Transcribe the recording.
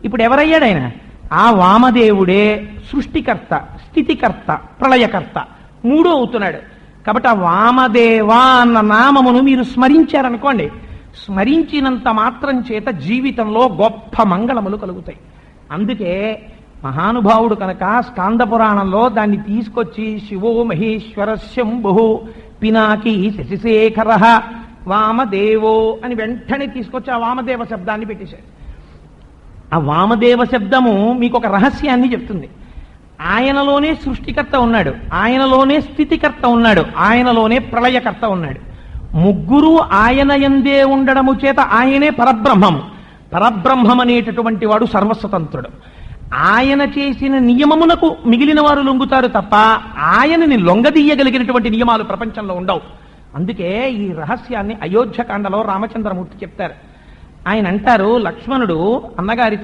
ఇప్పుడు ఎవరయ్యాడు ఆయన? ఆ వామదేవుడే సృష్టికర్త, స్థితికర్త, ప్రళయకర్త మూడో అవుతున్నాడు. కాబట్టి ఆ వామదేవ అన్న నామమును మీరు స్మరించారనుకోండి, స్మరించినంత మాత్రం చేత జీవితంలో గొప్ప మంగళములు కలుగుతాయి. అందుకే మహానుభావుడు కనుక స్కాంద పురాణంలో దాన్ని తీసుకొచ్చి శివో మహేశ్వర శంభు పినాకి శశిశేఖర వామదేవో అని వెంటనే తీసుకొచ్చి ఆ వామదేవ శబ్దాన్ని పెట్టేశాడు. ఆ వామదేవ శబ్దము మీకు ఒక రహస్యాన్ని చెప్తుంది. ఆయనలోనే సృష్టికర్త ఉన్నాడు, ఆయనలోనే స్థితికర్త ఉన్నాడు, ఆయనలోనే ప్రళయకర్త ఉన్నాడు. ముగ్గురు ఆయన యందే ఉండడము చేత ఆయనే పరబ్రహ్మము. పరబ్రహ్మం అనేటటువంటి వాడు సర్వస్వతంత్రుడు. ఆయన చేసిన నియమమునకు మిగిలిన వారు లొంగుతారు తప్ప ఆయనని లొంగదీయగలిగినటువంటి నియమాలు ప్రపంచంలో ఉండవు. అందుకే ఈ రహస్యాన్ని అయోధ్యకాండలో రామచంద్రమూర్తి చెప్తారు. ఆయన అంటారు, లక్ష్మణుడు అన్నగారితో